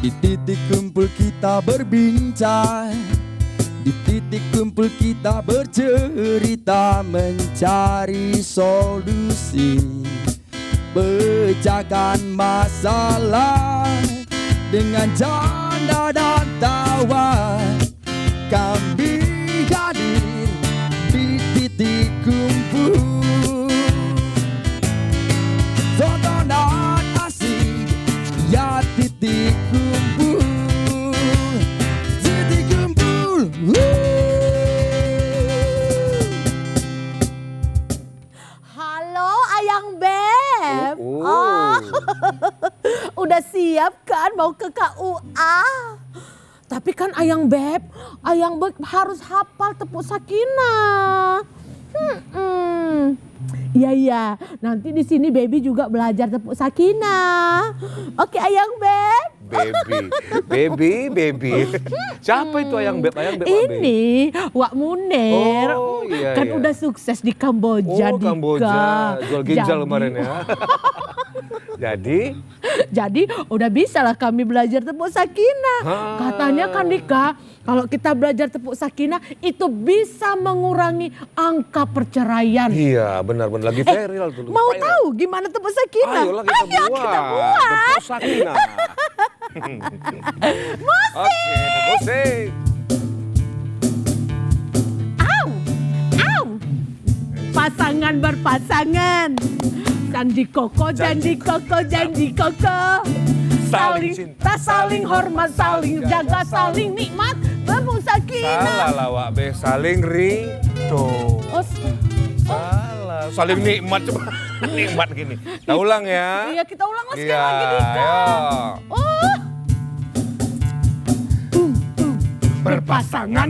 Di titik kumpul kita berbincang, di titik kumpul kita bercerita, mencari solusi, pecahkan masalah dengan canda dan tawa. Kami hadir di titik kumpul, tontonan asik ya titik kumpul, titik kumpul. Halo Ayang Beb. Udah siap kan mau ke KUA? Tapi kan Ayang Beb harus hafal tepuk sakinah. Iya, nanti di sini Baby juga belajar tepuk sakinah. Oke Ayang Beb. Baby. Siapa itu Ayang Beb? Ini Wak Munir. Oh, iya, kan iya. udah sukses di Kamboja. Oh, Kamboja. Jual ginjal Jadi- kemarin ya. Jadi udah bisa lah kami belajar tepuk sakinah. Ah. Katanya kan Dika, kalau kita belajar tepuk sakinah itu bisa mengurangi angka perceraian. Iya, benar-benar lagi viral tuh. Mau Viral. tahu gimana tepuk sakinah? Ayolah kita buat. Tepuk sakinah. Oke, musik. Au! Pasangan berpasangan. Janji koko. Saling cinta, saling hormat, saling jaga, saling nikmat. Tepuk sakinah. Salah lah Wak Be, saling rinto. Oh, Salah, saling nikmat coba. Nikmat gini. Kita ulang ya. iya kita ulang sekali Iya, lagi Dika. ayo. Oh. Berpasangan.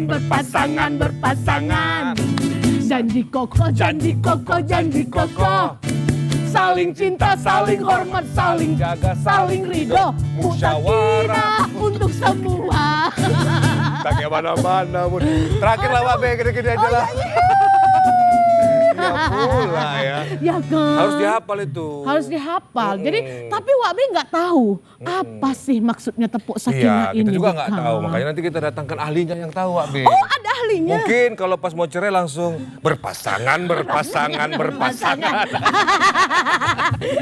Janji koko. Saling cinta, saling hormat, saling jaga, saling ridho. Musyawarah untuk semua. Tak kayak mana-mana pun. Terakhir lah Wak Be, gini-gini aja lah. Ya pula ya. Ya kan? Harus dihafal itu. Harus dihafal. Jadi, tapi Wak Be nggak tahu apa sih maksudnya tepuk sakinah Iya, ini. kita juga nggak Dika. tahu. Makanya nanti kita datangkan ahlinya yang tahu Wak Be. Oh, ada ahlinya. Mungkin kalau pas mau cerai langsung berpasangan.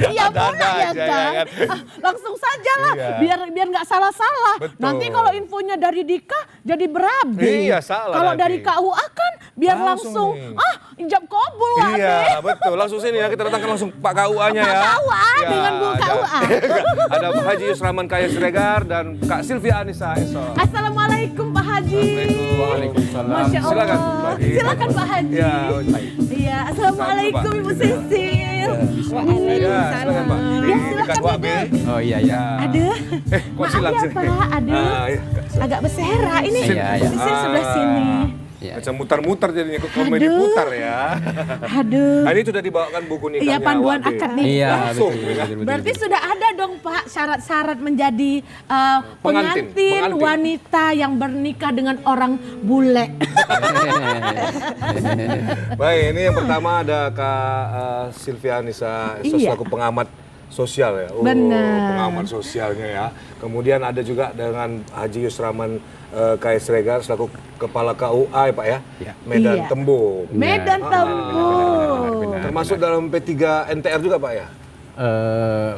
Iya Ada-ada boleh ya aja, kan? ya kan? Langsung saja lah, Iya. biar nggak salah-salah. Betul. Nanti kalau infonya dari Dika jadi berabe. Iya, salah Kalau nanti. dari KUA kan biar langsung, Langsung ijab kabul Wak Be. Iya, betul. Langsung sini ya, kita datangkan langsung Pak KUA-nya ya. Pak KUA dengan Bu KUA. Ada Pak Haji Yusraman Kaya Siregar dan Kak Silvia Anissa Esok. Assalamualaikum Pak Haji. Waalaikumsalam. Masya Allah. Silakan, Pak Haji. Silakan Pak Haji. Ya, Iya, assalamualaikum Pak. Ibu Sisil. Ya, silakan Pak. Di Ya, dekat silakan Wak Be. Oh iya ya. Aduh, Kok maaf silang ya sini? Pak, aduh. Iya. Agak bersera ini. Iya, iya. Sisil sebelah sini. Iya. Macam mutar-mutar jadinya, kok komedi Aduh. putar ya. Aduh. Nah, ini sudah dibawakan buku nikahnya Iya, panduan Wak Be. akad nikah. Iya, Langsung, betul, ya kan? betul. Berarti sudah ada dong Pak syarat-syarat menjadi Pengantin. pengantin wanita yang bernikah dengan orang bule. Baik, ini yang pertama ada Kak Silvia Anissa Esok Iya. selaku pengamat sosial ya. Oh, Benar. pengamat sosialnya ya. Kemudian ada juga dengan Haji Yusraman Kaya Siregar selaku kepala KUA ya Pak ya. Iya. Medan Iya. Tembung. Medan Tembung. benar. Termasuk dalam P3 NTR juga Pak ya.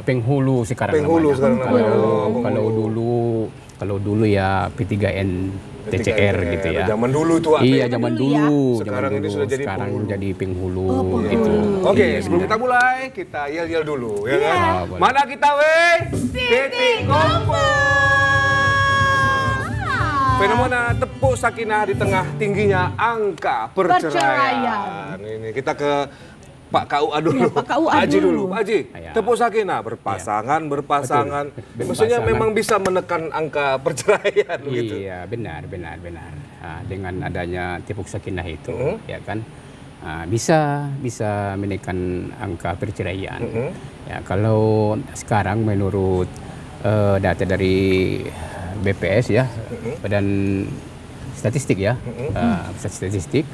Penghulu sekarang Penghulu namanya. sekarang namanya. Oh, Kalau dulu ya P3N TCR gitu ya. Zaman dulu tuh Pak. Iya, zaman Dulu ya. dulu. Sekarang zaman ini dulu. sudah jadi sekarang penghulu. jadi penghulu penghulu. gitu. Oke, Iya, sebelum benar. kita mulai, kita yel-yel dulu ya kan. Ah, boleh. Mana kita weh? Titik kumpul. Fenomena tepuk sakinah di tengah tingginya angka perceraian. Ini kita ke Pak KUA dulu. Ya, Pak KUA Haji dulu. dulu. Pak Haji, Ya. tepuk sakinah berpasangan. Betul. Maksudnya Berpasangan. memang bisa menekan angka perceraian gitu. Iya, benar. Dengan adanya tepuk sakinah itu, ya kan, bisa menekan angka perceraian. Ya, kalau sekarang menurut data dari BPS ya, Badan Statistik ya, statistik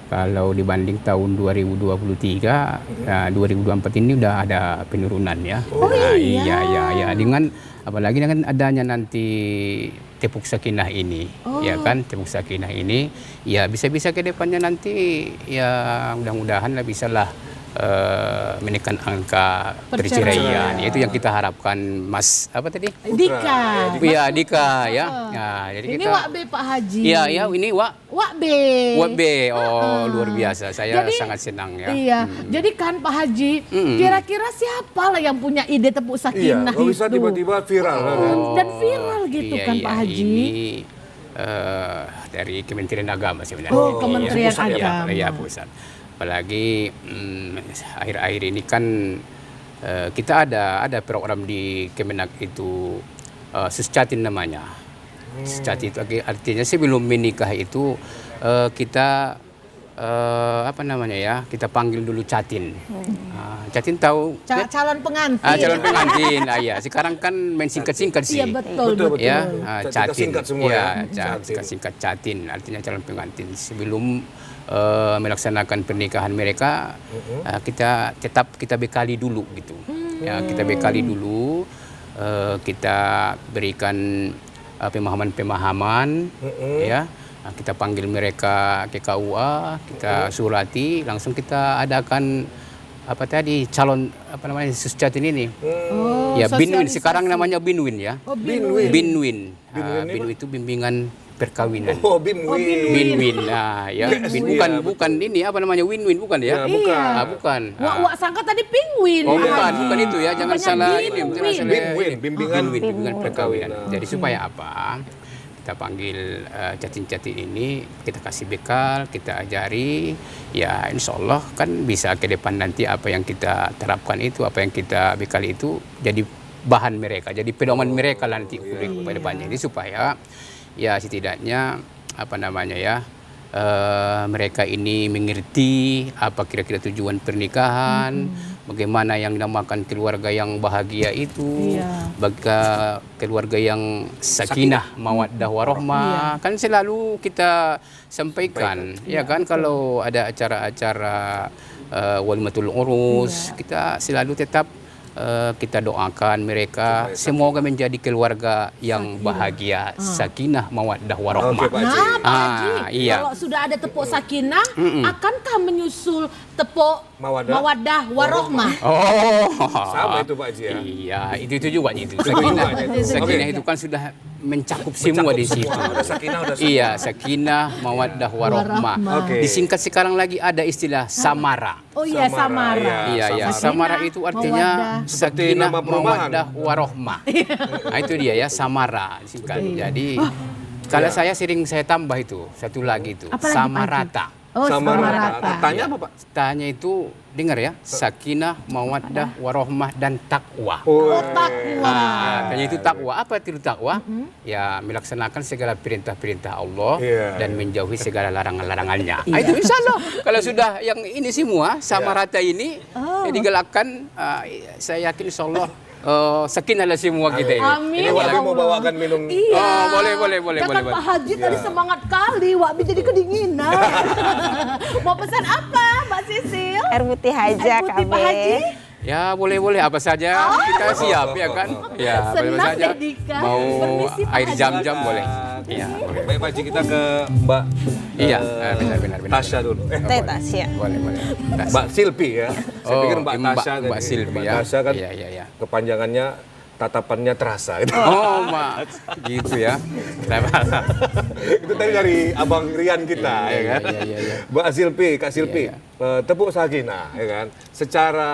Kalau dibanding tahun 2023, 2024 ini udah ada penurunan ya. Oh, iya. Iya. Dengan apalagi dengan adanya nanti Tepuk Sakinah ini, ya kan, Tepuk Sakinah ini, ya bisa-bisa ke depannya nanti ya mudah-mudahan lah bisalah menekan angka perceraian. Itu yang kita harapkan, Mas apa tadi? Dika. Iya, Dika ya. Nah, jadi Ini kita Wak B Pak Haji. Iya, ini Wak B. Wak B. Oh, luar biasa. Saya Jadi, sangat senang ya. Iya, jadi kan Pak Haji, kira-kira siapa lah yang punya ide Tepuk Iya, Sakinah nggak bisa itu? tiba-tiba viral kan? Dan viral gitu kan Pak Haji. Ini dari Kementerian Agama sebenarnya. Oh, Kementerian Agama. Agama. Iya, pusat. Apalagi akhir-akhir ini kan kita ada program di Kemenak itu Suscatin namanya. Suscatin itu artinya sebelum menikah itu kita apa namanya ya, kita panggil dulu Catin. Catin tahu? Calon pengantin. Calon pengantin. Ya. Sekarang kan main singkat-singkat sih. Iya betul. Ya, Kita Catin. singkat semua ya. Singkat Catin, artinya calon pengantin. Sebelum melaksanakan pernikahan mereka, kita bekali dulu gitu. Ya, kita bekali dulu, kita berikan pemahaman-pemahaman, ya. Kita panggil mereka ke KUA, kita surati, langsung kita adakan calon Suscatin ini. Ya, Binwin sekarang namanya Binwin ya. Binwin. Binwin itu bimbingan perkawinan. Oh, Binwin. Binwin. Nah, ya. Bukan ini win-win bukan ya? Bukan. Wak sangka tadi penguin. Oh, bukan itu ya. Jangan salah ini. Bimbingan perkawinan. Jadi supaya apa? Kita panggil Catin-Catin ini, kita kasih bekal, kita ajari, ya insya Allah kan bisa ke depan nanti apa yang kita terapkan itu, apa yang kita bekali itu jadi bahan mereka, jadi pedoman mereka nanti ke depannya. Ini supaya ya setidaknya mereka ini mengerti apa kira-kira tujuan pernikahan, bagaimana yang dinamakan keluarga yang bahagia itu, bagaimana keluarga yang sakinah, mawaddah warohmah, kan selalu kita sampaikan, ya kan, kalau ada acara-acara walimatul urus, kita selalu tetap kita doakan mereka semoga menjadi keluarga yang bahagia, sakinah, mawaddah warohmah. Oke, Pak Haji. Iya. Kalau sudah ada tepuk sakinah, akankah menyusul tepuk mawaddah warohmah? Oh, sama itu Pak Haji ya. Iya, itu juga itu. Sakinah itu kan sudah mencakup semua di situ. Iya, sakinah, mawaddah warohmah. Disingkat sekarang lagi ada istilah samara. Oh iya, samara. Iya, samara itu artinya sakinah, mawaddah warohmah. Nah, itu dia ya, samara disingkat. Jadi kalau saya tambah itu satu lagi itu, samarata. Oh, samarata. Tanya apa Pak? Tanya itu dengar ya, sakinah, mawaddah warohmah dan takwa. Oh, takwa. Tanya itu takwa. Apa itu takwa? Ya, melaksanakan segala perintah-perintah Allah dan menjauhi segala larangan-larangannya. Itu insya Allah. Kalau sudah yang ini semua samarata ini digalakkan, saya yakin insya Allah sakinah lah semua kita ini. Amin. Ini Wak mau bawakan minum. Iya. Boleh. Kan Pak Haji tadi semangat kali, Wak jadi kedinginan. Mau pesan apa, Mbak Sisil? Air putih aja, Air putih Pak Haji? Ya boleh apa saja kita siap ya kan. Ya boleh Senang saja. deh, Dika. Mau Permisi, Pak air Haji. jam-jam boleh. Iya boleh. Baik Pak Haji, kita ke Mbak. Iya benar. Tasya dulu. Teh Tasya. Boleh. Mbak Silpi ya. Saya pikir Mbak Tasya tadi. Mbak Silpi ya. Mbak Tasya kan Iya. kepanjangannya tatapannya terasa. Oh, Mbak. Gitu ya. Itu tadi dari Abang Rian kita ya kan. Iya. Mbak Silpi, Kak Silpi, Iya. Tepuk Sakinah ya kan. Secara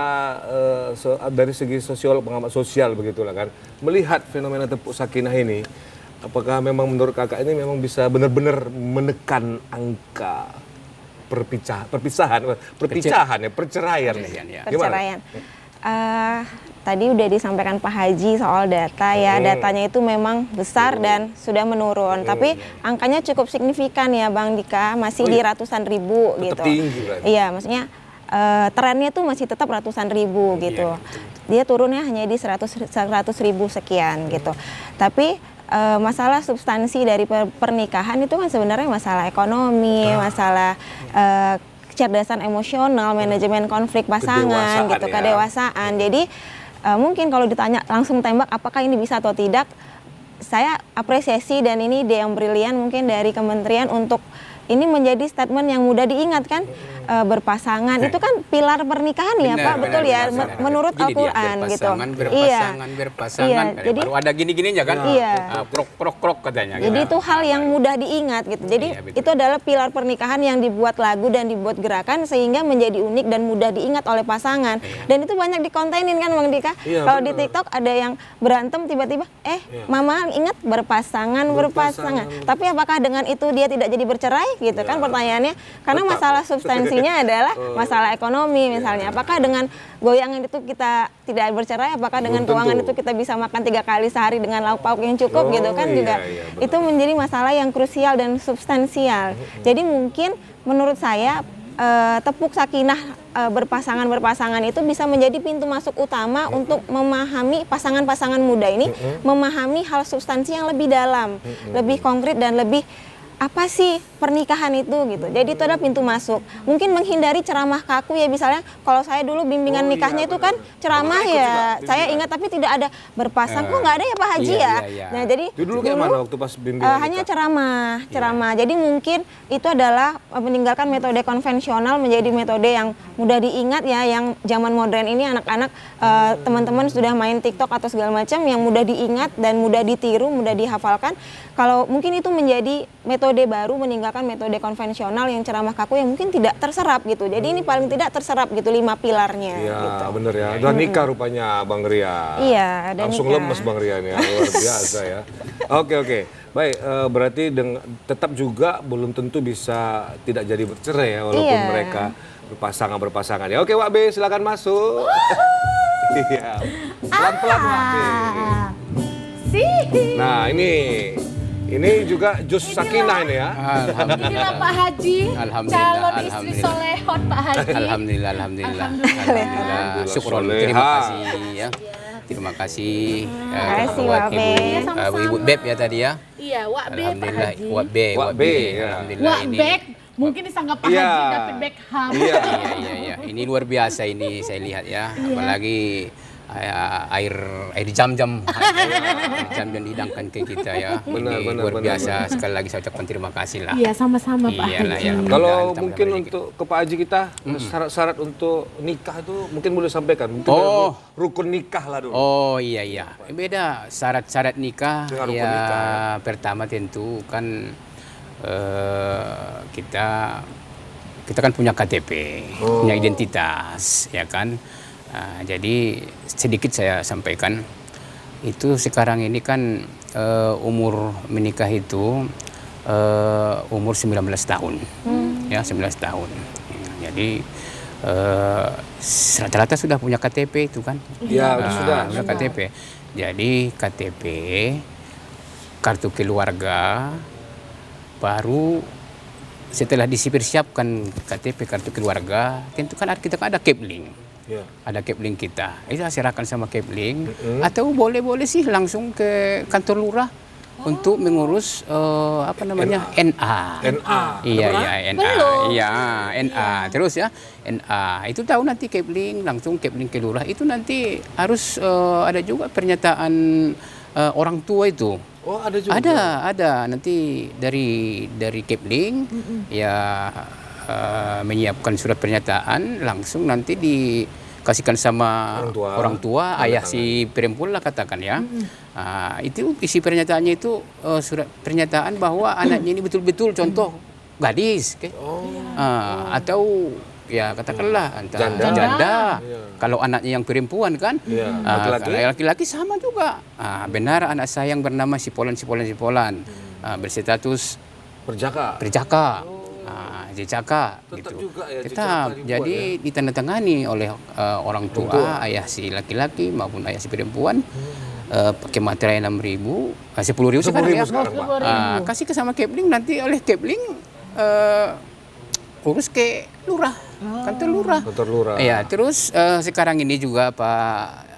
dari segi pengamat sosial begitulah kan. Melihat fenomena Tepuk Sakinah ini, apakah memang menurut Kakak ini memang bisa benar-benar menekan angka perpisahan ya, perceraian. Ya. Perceraian. Tadi udah disampaikan Pak Haji soal data ya, datanya itu memang besar dan sudah menurun. Tapi angkanya cukup signifikan ya Bang Dika, masih di ratusan ribu Tetap gitu. tinggi berarti. Iya, maksudnya trennya tuh masih tetap ratusan ribu gitu. Dia turunnya hanya di 100 ribu sekian gitu. Tapi masalah substansi dari pernikahan itu kan sebenarnya masalah ekonomi, masalah kecerdasan emosional, manajemen konflik pasangan, Kedewasaan gitu, ya. kedewasaan. Jadi mungkin kalau ditanya langsung tembak apakah ini bisa atau tidak, saya apresiasi dan ini ide yang brilian mungkin dari kementerian untuk ini menjadi statement yang mudah diingat kan. Berpasangan itu kan pilar pernikahan ya Pak, betul ya, menurut Gini dia, Al-Quran gitu. berpasangan, Iya, jadi baru ada gini-gininya kan, Iya. krok katanya. Jadi gitu. itu hal yang mudah diingat gitu. Jadi Iya, betul. itu adalah pilar pernikahan yang dibuat lagu dan dibuat gerakan sehingga menjadi unik dan mudah diingat oleh pasangan. Dan itu banyak dikontenin kan Bang Dika. Iya, Kalau di benar. TikTok ada yang berantem tiba-tiba, Mama ingat berpasangan. Tapi apakah dengan itu dia tidak jadi bercerai gitu kan pertanyaannya? Karena Tetap. masalah substansinya adalah masalah ekonomi misalnya. Apakah dengan goyangan itu kita tidak bercerai? Apakah dengan Belum keuangan tentu. itu kita bisa makan 3 kali sehari dengan lauk pauk yang cukup gitu kan iya, juga. iya, benar. Itu menjadi masalah yang krusial dan substansial. Jadi mungkin menurut saya tepuk sakinah berpasangan itu bisa menjadi pintu masuk utama untuk memahami pasangan-pasangan muda ini, memahami hal substansi yang lebih dalam, lebih konkret dan lebih apa sih pernikahan itu gitu. Jadi itu ada pintu masuk. Mungkin menghindari ceramah kaku ya, misalnya kalau saya dulu bimbingan nikahnya itu kan ceramah Ikut ya. juga Saya ingat tapi tidak ada berpasang. Kok nggak ada ya Pak Haji Iya, ya? iya. Nah, jadi Itu dulu kayak mana waktu pas bimbingan hanya nikah? ceramah. Jadi mungkin itu adalah meninggalkan metode konvensional menjadi metode yang mudah diingat ya, yang zaman modern ini anak-anak teman-teman sudah main TikTok atau segala macam yang mudah diingat dan mudah ditiru, mudah dihafalkan. Kalau mungkin itu menjadi metode baru, meninggalkan metode konvensional yang ceramah kaku yang mungkin tidak terserap gitu. Jadi ini paling tidak terserap gitu 5 pilarnya Iya, gitu. bener ya. Dan nikah rupanya Bang Ria. Iya, dan Langsung nikah. lemes Bang Ria nih, luar biasa ya. Oke. Baik, berarti tetap juga belum tentu bisa tidak jadi bercerai ya, walaupun Iya. mereka berpasangan ya. Oke, Wak B, silakan masuk. Iya, pelan-pelan Wak B. Nah, ini juga jus sakinah ini ya. Inilah Pak Haji, Alhamdulillah, calon istri alhamdulillah. solehon Pak Haji. Alhamdulillah. Syukron, Soleha. terima kasih ya. Terima kasih kasih, buat Wak B. Ibu Beb ya tadi ya. Iya, Wak B Pak Alhamdulillah, Haji. Wak B. ya. Alhamdulillah Wak ini. Bek, mungkin disanggap Pak Iya. Haji dapat Beckham. Iya. Iya. Ini luar biasa ini saya lihat ya. Apalagi air jam-jam yang dihidangkan ke kita ya. Benar, Ini benar, luar benar, biasa. Sekali lagi saya ucapkan terima kasih lah. Iya, sama-sama Pak Iyalah, Haji. ya. Kalau Mudah-mudahan mungkin tambah untuk ke Pak Haji kita, syarat-syarat untuk nikah itu mungkin boleh sampaikan. Mungkin Oh. rukun nikah lah dulu. Oh iya. Beda syarat-syarat nikah. Dengan rukun Ya, nikah, ya. pertama tentu kan kita kan punya KTP, punya identitas, ya kan. Jadi sedikit saya sampaikan, itu sekarang ini kan umur menikah itu umur 19 tahun, ya 19 tahun. Ya, jadi rata-rata sudah punya KTP itu kan. Ya, sudah. Punya KTP. Jadi KTP, kartu keluarga, baru setelah dipersiapkan KTP, kartu keluarga, tentu kan kita kan ada Kepling. Ya. Ada Kepling kita. Itu serahkan sama Kepling. Atau boleh sih langsung ke kantor lurah untuk mengurus NA. Iya, NA. Belum. Iya, NA. Terus ya, NA. Itu tahu nanti Kepling, langsung Kepling ke lurah. Itu nanti harus ada juga pernyataan orang tua itu. Oh, ada juga. Ada nanti dari Kepling ya menyiapkan surat pernyataan, langsung nanti dikasihkan sama orang tua ayah si perempuan lah katakan ya. Itu isi pernyataannya itu surat pernyataan bahwa anaknya ini betul-betul contoh gadis, atau ya katakanlah janda. Kalau anaknya yang perempuan kan, kalau laki-laki sama juga. Benar anak saya yang bernama Sipolan, berstatus perjaka. Jejaka gitu. Juga ya, Tetap. Jadi ditandatangani oleh orang tua, ayah si laki-laki maupun ayah si perempuan. Pakai materai 6.000, 10.000 sekarang ya. Kasih ke sama Kepling, nanti oleh Kepling urus ke lurah, kantor lurah. Ya, terus sekarang ini juga Pak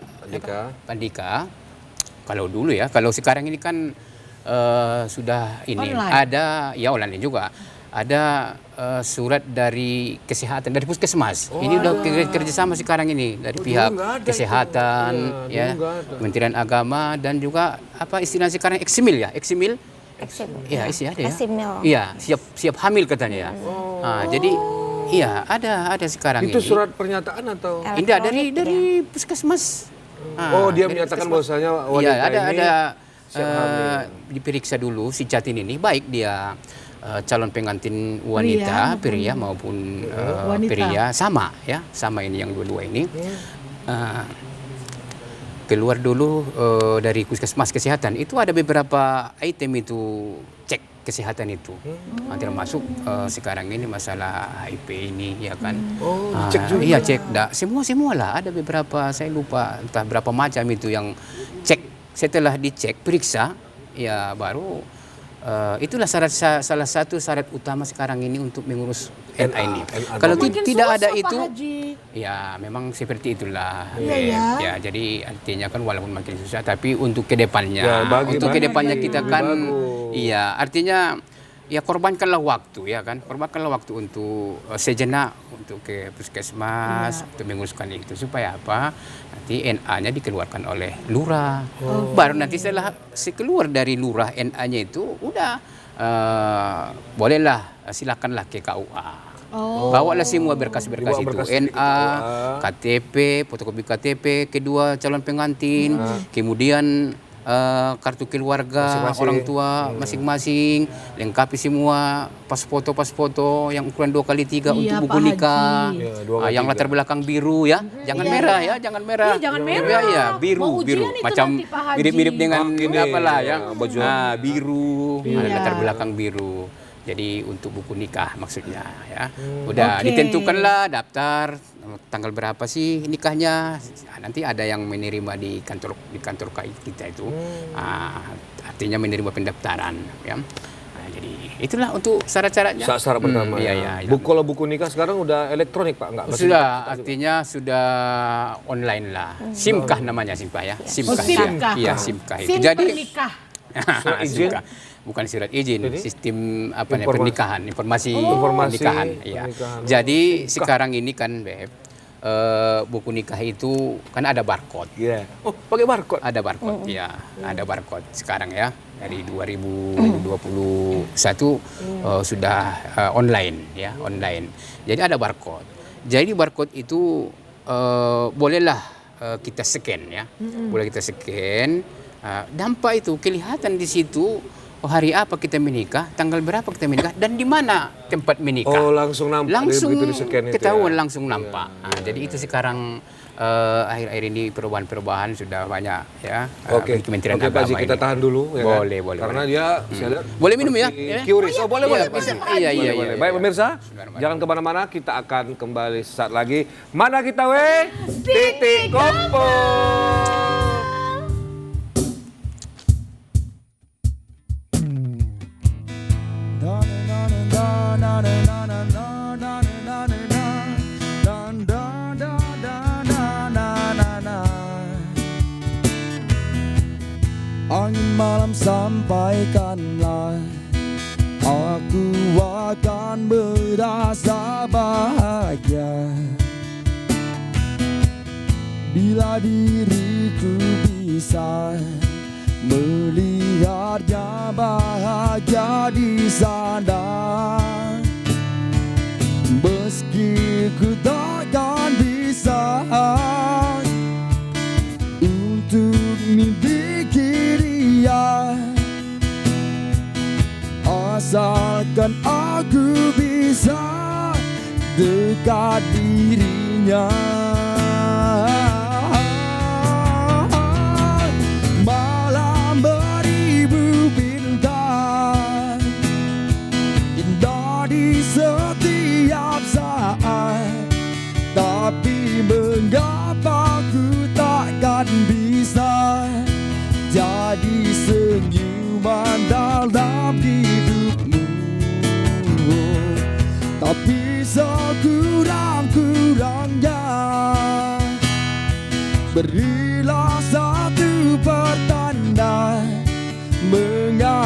Andika. Kalau dulu ya, kalau sekarang ini kan sudah ini Online. ada ya online juga. Ada surat dari kesehatan dari puskesmas. Ini udah kerjasama sekarang ini dari pihak nggak ada kesehatan, itu. ya, Dulu nggak ada. Kementerian Agama dan juga apa istilahnya sekarang eksimil ya, eksimil. Eksim. Iya, isi ada ya. Eksimil. Iya, siap hamil katanya ya. Jadi iya ada sekarang Itu ini. surat pernyataan atau? Indah Elektronik dari puskesmas. Oh, dia dari menyatakan puskesmas. bahwasanya Iya, wanita ada ini siap hamil. diperiksa dulu si Jatin ini baik dia calon pengantin wanita, pria maupun Wanita. pria sama ya, sama ini yang dua-dua ini. Keluar dulu dari puskesmas kesehatan itu ada beberapa item itu cek kesehatan itu. Termasuk sekarang ini masalah HIV ini ya kan. Cek juga. Iya cek, semua lah ada beberapa saya lupa entah berapa macam itu yang cek. Setelah dicek periksa ya baru itulah salah satu syarat utama sekarang ini untuk mengurus NA ini. Kalau Makin tidak ada susah, Pak itu Haji. ya memang seperti itulah. Iya, ya. Ya jadi artinya kan walaupun makin susah tapi untuk kedepannya, Ya, untuk bagi kedepannya kita lebih kan, bagus. iya artinya ya korbankanlah waktu ya kan, korbankanlah waktu untuk sejenak untuk ke puskesmas untuk menguruskan itu supaya apa nanti NA-nya dikeluarkan oleh lurah. Baru nanti setelah keluar dari lurah NA-nya itu udah bolehlah silakanlah ke KUA. Bawalah semua berkas-berkas Dibawa itu, berkas di NA, KUA. KTP, fotokopi KTP, kedua calon pengantin, kemudian kartu keluarga Masing-masing. orang tua masing-masing, lengkapi semua pas-foto yang ukuran 2x3 Iya, untuk buku Pak Haji. nikah. Iya, 2x3. Yang latar belakang biru ya, jangan merah ya, jangan merah. Iya, jangan merah. Ya, ya, biru, Mau ujian biru. itu Macam nanti, Pak Haji. mirip-mirip dengan Ini, apalah ya, baju. biru, ada Iya. latar belakang biru. Jadi untuk buku nikah maksudnya ya. Udah Oke. ditentukanlah daftar tanggal berapa sih nikahnya. Nanti ada yang menerima di kantor KAI kita itu. Artinya menerima pendaftaran ya. Jadi itulah untuk syarat-syaratnya. Syarat pertama. Iya, ya. iya. Kalau buku nikah sekarang udah elektronik Pak, enggak? Sudah, artinya sudah online lah. SIMKah namanya SIMKah ya. SIMKah. SIMKah. Iya, SIMKah itu. Sin Jadi pernikah. Surat izin? SIMKah. Bukan surat izin, Jadi? sistem apa namanya Informasi. pernikahan, informasi Informasi pernikahan. Iya. pernikahan. Jadi sekarang ini kan Beb, buku nikah itu kan ada barcode. Iya. Oh, pakai barcode. Ada barcode, ya, ada barcode sekarang ya dari 2021 sudah online ya, online. Jadi ada barcode. Jadi barcode itu bolehlah kita scan ya, boleh kita scan. Dampak itu kelihatan di situ. Hari apa kita menikah, tanggal berapa kita menikah, dan di mana tempat menikah. Oh, langsung nampak. Langsung begitu di-scan itu ketahuan, ya. langsung nampak. Jadi itu sekarang akhir-akhir ini perubahan-perubahan sudah banyak ya. Oke, Kementerian Pak Agama Haji, kita ini. tahan dulu ya kan? Boleh, boleh. Karena boleh. dia saya lihat Boleh minum ya? seperti Ya? Curious. Oh, boleh, boleh. bisa. Boleh, Iya, iya, boleh. iya. Baik pemirsa, Bismillahirrahmanirrahim. jangan kemana-mana, kita akan kembali sesaat lagi. Mana kita Titik Kumpul. Angin malam sampaikanlah, aku akan merasa bahagia bila diriku bisa melihatnya bahagia di sana. Meski ku takkan bisa untuk mimpi dia, asalkan aku bisa dekat dirinya. Malam beribu bintang, indah di setiap saat, tapi mengapa ku takkan bisa jadi senyuman dalam hidupmu. Tapi sekurang-kurangnya berilah satu pertanda mengapa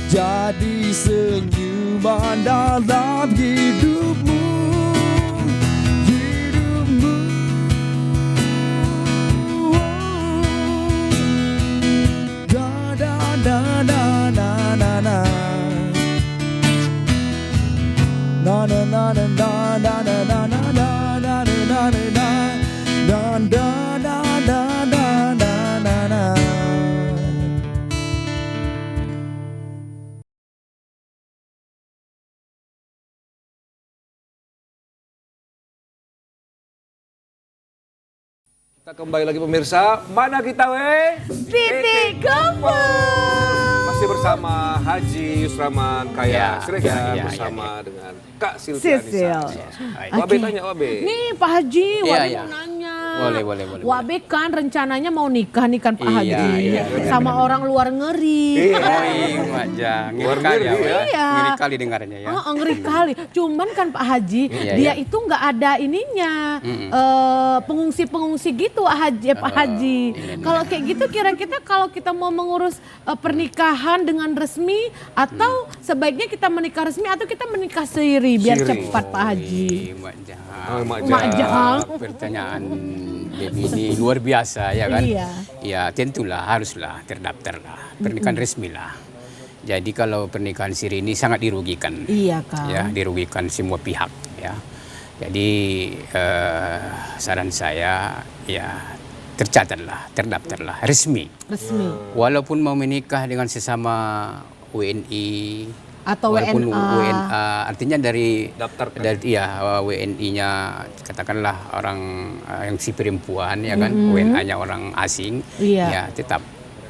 jadi senyuman dalam hidupmu. Na na na na na na na na na na na na na na na na. Kita kembali lagi pemirsa, mana kita Titik Kumpul. Masih bersama Haji Yusraman Kaya Siregar ya, bersama dengan Kak Silvia Sisil. Nisa. Wabe tanya Wabe. Nih Pak Haji, Iya, Wabe iya. mau nanya. Boleh. Wabe kan rencananya mau nikah nih kan Pak Haji. Iya, Sama orang luar ngeri. Iya. Mak Jang, Luar ngeri kali ya. ngeri, Wak. Iya. Ngeri kali dengarnya ya. Oh, ngeri kali. Cuman kan Pak Haji, Iya, dia iya. itu nggak ada ininya. Pengungsi-pengungsi gitu Pak Haji. Iya. Kalau kayak gitu kira-kira kalau kita mau mengurus pernikahan dengan resmi atau sebaiknya kita menikah resmi atau kita menikah siri biar Siri. cepat Pak Haji. Mak Jang. Oh, Mak Mak Jang. Pertanyaan ini luar biasa ya kan? Iya. Ya tentulah haruslah terdaftar lah. Pernikahan resmi lah. Jadi kalau pernikahan siri ini sangat dirugikan. Iya kan. Ya, dirugikan semua pihak ya. Jadi saran saya ya tercatatlah, terdaftarlah resmi. Resmi. Walaupun mau menikah dengan sesama WNI Atau walaupun WNA. WNA artinya dari Daftarkan. WNI-nya katakanlah orang yang si perempuan ya kan, WNA-nya orang asing, Iya.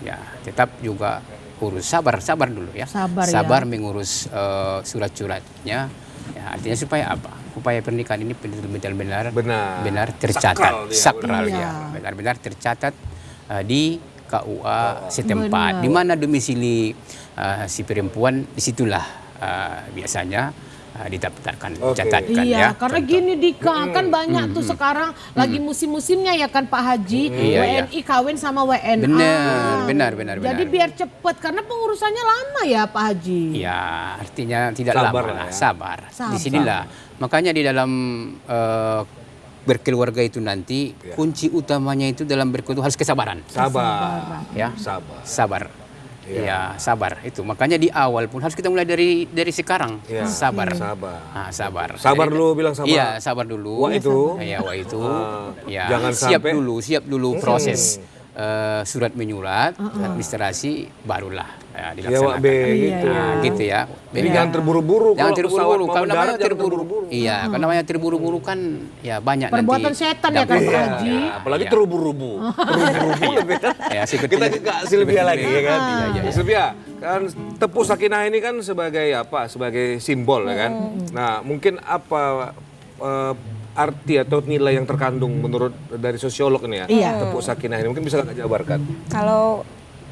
ya tetap juga urus sabar dulu ya. Sabar, ya. Mengurus surat-suratnya. Ya, artinya supaya apa? Supaya pernikahan ini benar-benar Benar. tercatat, Sakral Iya. dia, ya, benar-benar tercatat di KUA setempat. Di mana domisili si perempuan, disitulah biasanya didaftarkan, Oke. dicatatkan Iya, ya. karena contoh. gini Dika, kan banyak tuh sekarang lagi musim-musimnya ya kan Pak Haji, Iya, WNI kawin sama WNA. Benar. Jadi biar cepet, karena pengurusannya lama ya Pak Haji. Ya, artinya tidak Sabar lama lah lah, ya. sabar. Sabar. Di sinilah. Makanya di dalam berkeluarga itu nanti kunci utamanya itu dalam berkeluarga harus kesabaran. Sabar. Ya. Sabar. Iya. Ya, sabar itu. Makanya di awal pun harus kita mulai dari sekarang. Iya. Sabar. Sabar. Sabar. Sabar dulu, bilang sabar. Iya, sabar dulu. Wah itu. Iya, wah itu. Ya, Jangan siap sampai- dulu proses surat menyurat, administrasi barulah Ya dilaksanakan. Wak Be gitu. Nah, gitu ya. Jadi jangan terburu-buru. Jangan Kalau terburu-buru. pesawat mau Kalau namanya mendarat, jangan terburu-buru. Iya, kalau namanya terburu-buru kan ya banyak Perbuatan nanti. setan ya kan Pak Iya, Haji. apalagi Iya. terubu-rubu. Terubu-rubu lebih kan. Ya, seperti Kita ke Kak Silvia lagi ya kan. Iya. Silvia, kan tepuk sakinah ini kan sebagai apa? Sebagai simbol ya kan. Nah, mungkin apa arti atau nilai yang terkandung menurut dari sosiolog ini ya? Iya. Tepuk sakinah ini mungkin bisa Kak jabarkan. Kalau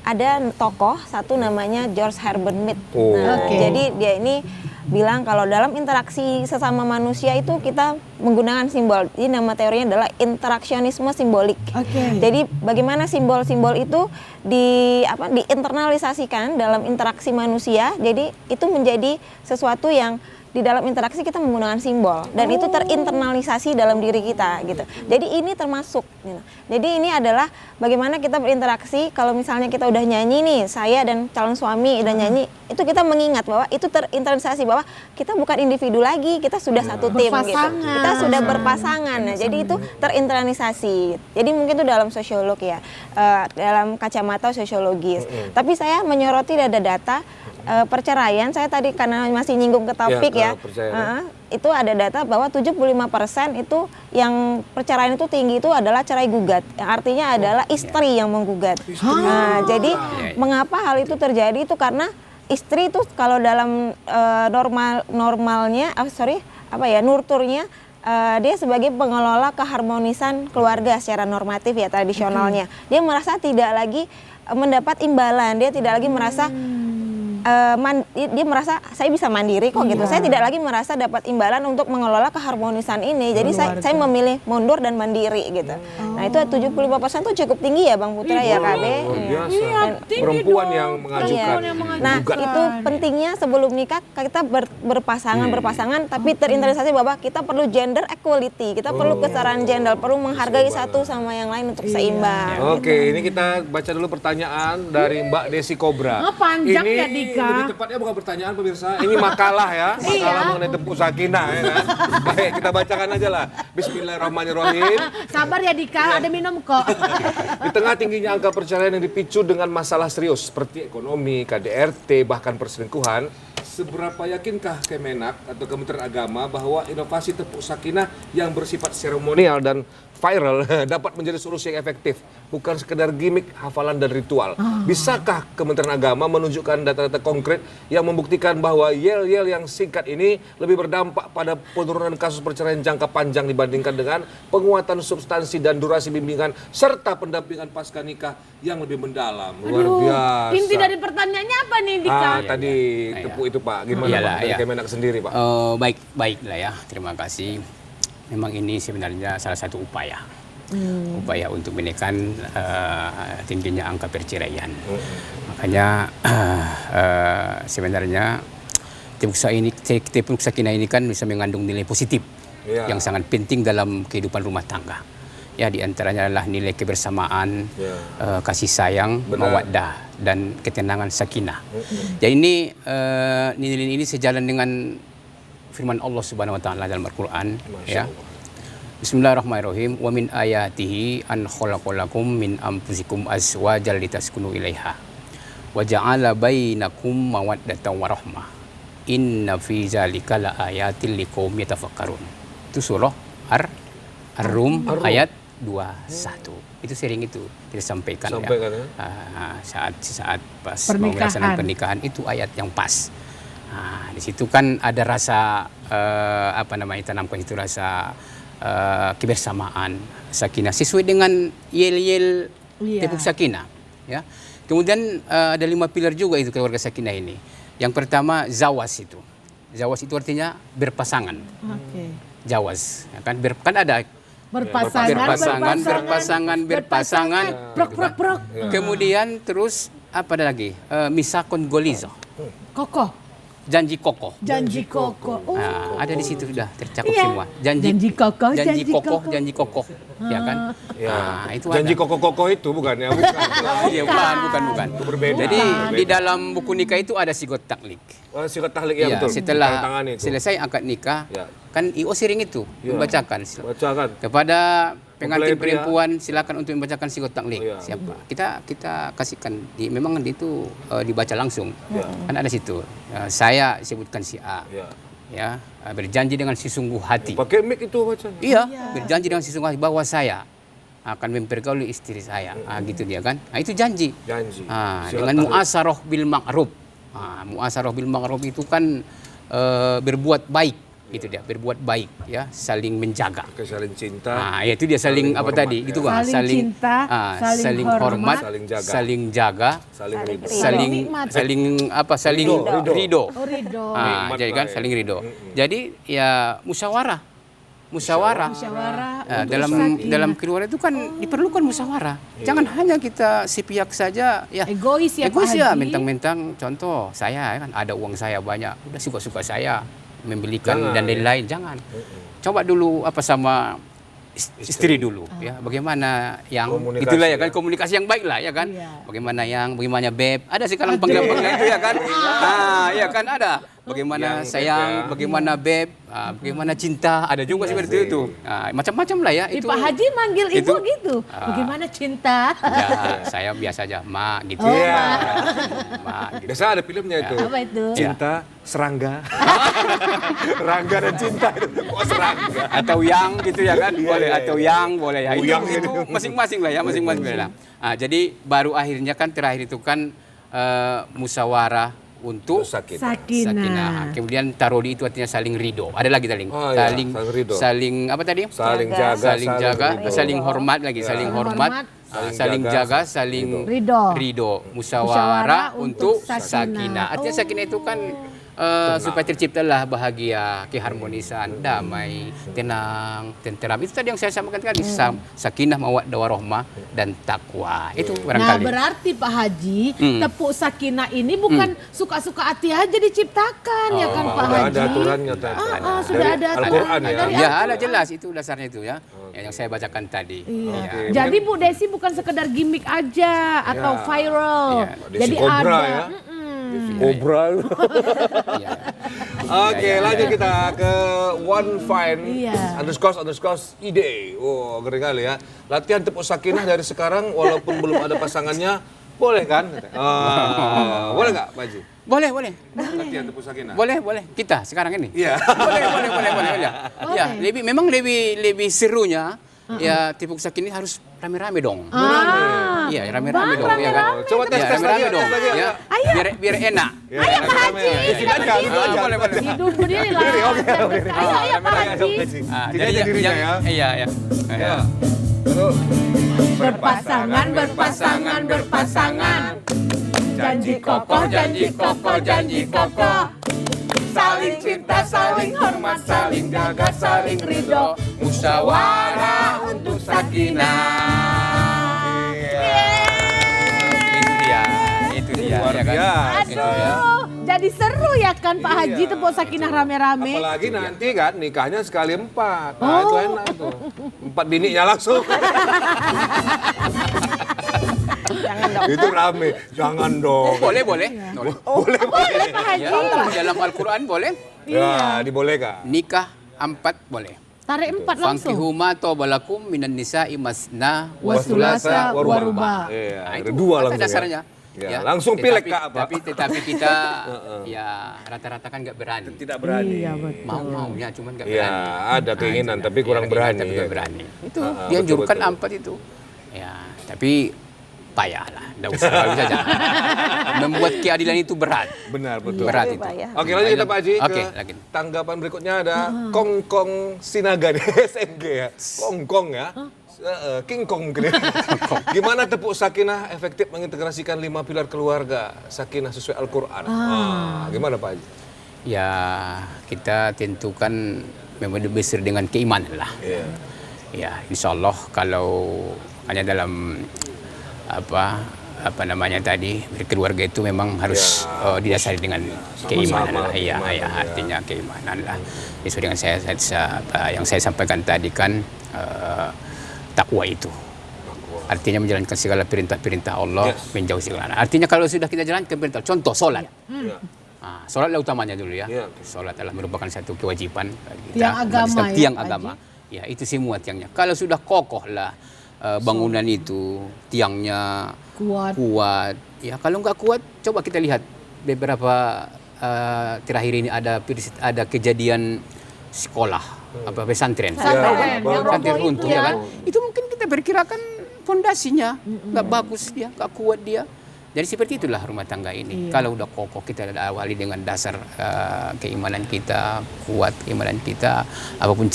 ada tokoh satu namanya George Herbert Mead. Oh. Oke. Jadi dia ini bilang kalau dalam interaksi sesama manusia itu kita menggunakan simbol. Jadi nama teorinya adalah interaksionisme simbolik. Oke. Jadi bagaimana simbol-simbol itu diinternalisasikan dalam interaksi manusia. Jadi itu menjadi sesuatu yang di dalam interaksi kita menggunakan simbol dan itu terinternalisasi dalam diri kita gitu. Jadi ini termasuk gitu. Jadi ini adalah bagaimana kita berinteraksi kalau misalnya kita udah nyanyi nih, saya dan calon suami udah nyanyi, itu kita mengingat bahwa itu terinternalisasi bahwa kita bukan individu lagi, kita sudah satu tim gitu. Berpasangan. Kita sudah berpasangan. Nah, jadi itu terinternalisasi. Jadi mungkin itu dalam sosiolog ya, dalam kacamata sosiologis. Tapi saya menyoroti ada data perceraian, saya tadi karena masih nyinggung ke topik ya, perceraian. itu ada data bahwa 75% itu yang perceraian itu tinggi itu adalah cerai gugat. Yang artinya adalah istri yang menggugat. Nah, jadi mengapa hal itu terjadi itu karena istri itu kalau dalam nurturnya dia sebagai pengelola keharmonisan keluarga secara normatif ya tradisionalnya. Dia merasa tidak lagi mendapat imbalan, dia tidak lagi merasa dia merasa saya bisa mandiri kok gitu. Saya tidak lagi merasa dapat imbalan untuk mengelola keharmonisan ini. Jadi saya memilih mundur dan mandiri gitu. Nah itu 75% tuh cukup tinggi ya Bang Putra ya KB. Luar biasa. Iya, tinggi Perempuan dong. yang mengajukan. Perempuan yang Nah mengajukan. itu pentingnya sebelum nikah kita berpasangan tapi terintegrasi bahwa kita perlu gender equality. Kita perlu kesetaraan gender, perlu menghargai satu sama yang lain untuk seimbang. Oke, ini kita baca dulu pertanyaan dari Mbak Desi Kobra. Panjang ini ya, Dika? lebih tepatnya bukan pertanyaan pemirsa, ini makalah ya, makalah mengenai tepuk sakinah ya kan. Baik, kita bacakan aja lah. Bismillahirrahmanirrahim. Sabar ya Dika, ada minum kok. Di tengah tingginya angka perceraian yang dipicu dengan masalah serius seperti ekonomi, KDRT, bahkan perselingkuhan, seberapa yakinkah Kemenak atau Kementerian Agama bahwa inovasi tepuk sakinah yang bersifat seremonial dan viral dapat menjadi solusi yang efektif, bukan sekedar gimmick, hafalan dan ritual? Bisakah Kementerian Agama menunjukkan data-data konkret yang membuktikan bahwa yel-yel yang singkat ini lebih berdampak pada penurunan kasus perceraian jangka panjang dibandingkan dengan penguatan substansi dan durasi bimbingan serta pendampingan pasca nikah yang lebih mendalam? Luar biasa. Inti dari pertanyaannya apa nih Dika? Tadi tepuk itu Pak, gimana Iyalah, Pak dari ya. Kemenak sendiri Pak? Baiklah ya, terima kasih. Memang ini sebenarnya salah satu upaya untuk menekan tingginya angka perceraian. Makanya sebenarnya tepuk sakinah ini kan bisa mengandung nilai positif yang sangat penting dalam kehidupan rumah tangga. Ya, di antaranya adalah nilai kebersamaan, kasih sayang, mawaddah dan ketenangan sakinah. Jadi ini nilai ini sejalan dengan firman Allah Subhanahu wa taala dalam Al-Qur'an ya. Bismillahirrahmanirrahim. Wa min ayatihi an khalaqalakum min anfusikum azwajan litaskunu ilaiha. Wa ja'ala bainakum mawaddatan wa rahmah. Inna fi zalika laayatil liqaumin yatafakkarun. Itu surah Ar-Rum ayat 21. Itu sering itu disampaikan ya. Saat pas mau melaksanakan pernikahan itu ayat yang pas. Nah, di situ kan ada rasa tanamkan itu rasa kebersamaan, sakinah sesuai dengan yel-yel tepuk sakinah ya. Kemudian ada 5 pilar juga itu keluarga sakinah ini. Yang pertama zawaz itu. Zawaz itu artinya berpasangan. Zawaz ya kan kan ada berpasangan. Kemudian terus apa ada lagi? Misakun golizo. Kokoh. Janji kokoh. Janji kokoh. Nah, ada di situ sudah tercakup semua. Janji kokoh. Janji kokoh, ya kan? Ya. Itu janji ada. kokoh-kokoh itu bukan ya? Bukan. Iya, bukan. Itu berbeda. Jadi di dalam buku nikah itu ada sigot taklik. Sigot tahlik ya, betul. Setelah Tangan itu. selesai akad nikah, Ya. kan IO sering itu membacakan. Bacakan. Kepada pengantin Mempelai pria. perempuan silakan untuk membacakan sigot taklik. Oh, iya. Siapa? Kita kasihkan memang itu dibaca langsung. Kan ada situ. Saya sebutkan si A. Ya, berjanji dengan sesungguh hati. Pakai mic itu baca. Iya, berjanji dengan sesungguh hati bahwa saya akan mempergauli istri saya. Gitu dia kan. Nah, itu janji. Dengan mu'asarah bil ma'ruf. Mu'asarah bil ma'ruf itu kan berbuat baik. Itu dia, berbuat baik ya, saling menjaga. Saling cinta. Ya itu dia saling apa hormat, tadi? ya. Itu kan Saling cinta, saling hormat, saling jaga. saling ridho. Saling Ridho. Ridho. Jadi kan saling ridho. Jadi ya musyawarah. Dalam keluarga itu kan diperlukan musyawarah. Jangan hanya kita sepihak saja ya. Egois ya Pak ya, Haji. mentang-mentang contoh saya kan ada uang saya banyak, udah suka-suka saya membelikan dan lain-lain, jangan. Coba dulu sama istri dulu ya, bagaimana yang Komunikasi, itulah ya kan, komunikasi yang baik lah ya kan. Bagaimana beb, ada sekarang panggilan-panggilan itu ya kan. Ya kan ada. Bagaimana Yang sayang, beb, ya. bagaimana beb, bagaimana cinta, ada juga seperti itu. Macam-macam lah ya. Pak Haji manggil ibu itu, gitu. Bagaimana cinta? Ya, saya biasa aja, Ma gitu. Ma gitu. Biasa ada filmnya itu. Apa itu? Cinta, serangga. Rangga dan cinta itu. Kok serangga? Atau yang gitu ya kan, boleh atau yang boleh ya. Yang Itu masing-masing lah ya, masing-masing lah. Jadi baru akhirnya kan terakhir itu kan musyawarah untuk Sakinah. Kemudian taruh di itu artinya saling ridho. Ada lagi saling ridho. saling apa tadi? Saling jaga, saling hormat lagi, saling hormat. saling jaga, saling ridho, musyawarah untuk sakinah. Artinya sakinah itu kan supaya terciptalah bahagia, keharmonisan, damai, tenang, tenteram. Itu tadi yang saya sampaikan tadi, sakinah, mawaddah warahmah dan takwa. Itu Nah, barangkali. berarti Pak Haji, tepuk sakinah ini bukan suka-suka hati aja diciptakan ya kan Pak Haji? Ada aturannya tadi. Sudah ada Al-Quran ya. dari Ya, ada jelas itu dasarnya itu ya. Yang saya bacakan tadi. Iya. Jadi Bu Desi bukan sekedar gimmick aja atau viral. Desi Jadi Cobra ada. ya. Cobra. Iya. Oke, lanjut kita ke One Fine Iya. _ ide. Oh, ngeri kali ya. Latihan tepuk sakinah dari sekarang walaupun belum ada pasangannya, boleh kan? Boleh nggak, Pak Haji? Boleh. Latihan tepuk sakinah. Boleh. Kita sekarang ini. Iya. Boleh. Ya, memang lebih serunya ya tepuk sakinah harus rame-rame dong. Iya, rame-rame dong ya kan. Coba tes Ya, rame-rame lagi, dong. tes lagi. Ya. Biar enak. Ayo Pak Haji. Boleh. Hidup berdiri lah. Ayo Pak Haji. Tidak ada dirinya ya. Iya. Berpasangan. Janji kokoh. Saling cinta, saling hormat, saling jaga, saling ridho. Musyawarah untuk sakinah. Itu dia. Luar ya kan? biasa. Itu ya. Aduh, jadi seru ya kan Pak Haji Iya. tepuk sakinah rame-rame. Apalagi nanti kan nikahnya sekali 4. Nah, itu enak tuh. 4 bininya langsung. Jangan dong. Itu rame. Jangan dong. Boleh. Boleh Pak Haji. Ya, dalam Al-Quran boleh. Ya, dibolehkan. Nikah 4 boleh. Tarik 4 langsung. Fankihu ma tobalakum minan nisa'i masna Wa sulasa wa ruba. Iya, Nah, ada itu 2 kata langsung dasarnya. Ya, langsung pilek Kak apa? Tetapi kita ya rata-rata kan nggak berani. Tidak berani. Iya betul. Mau-maunya cuman nggak Ya, berani. ada keinginan tapi kurang berani. Tapi nggak berani. Itu betul, dianjurkan betul. 4 itu. Ya, tapi payahlah. Nggak usah terlalu saja. Membuat keadilan itu berat. Benar, betul. Berat Itu, itu. Pak, ya. Oke, lanjut kita Pak Haji Oke, ke lanjut. tanggapan berikutnya ada Kongkong Sinaga nih, SMG ya. Kongkong ya. King Kong mungkin ya. Gimana tepuk sakinah efektif mengintegrasikan 5 pilar keluarga sakinah sesuai Al-Quran? Gimana Pak Haji? Ya, kita tentukan memang besar dengan keimanan lah. Iya. Ya, insya Allah kalau hanya dalam apa namanya tadi berkeluarga itu memang harus didasari dengan keimanan lah. Iya, artinya keimanan lah. Sesuai dengan yang saya sampaikan tadi kan takwa itu. Artinya menjalankan segala perintah-perintah Allah, menjauhi segala. Artinya kalau sudah kita jalankan perintah, contoh sholat. Sholatlah utamanya dulu ya. Sholat adalah merupakan satu kewajiban bagi kita. Tiang agama. Ya, itu semua tiangnya. Kalau sudah kokoh lah bangunan itu, tiangnya kuat. Ya, kalau nggak kuat, coba kita lihat beberapa terakhir ini ada kejadian sekolah pesantren runtuh ya kan. Itu mungkin kita perkirakan fondasinya nggak bagus dia, nggak kuat dia. Jadi seperti itulah rumah tangga ini. Kalau udah kokoh, kita awali dengan dasar keimanan kita, kuat keimanan kita. Apapun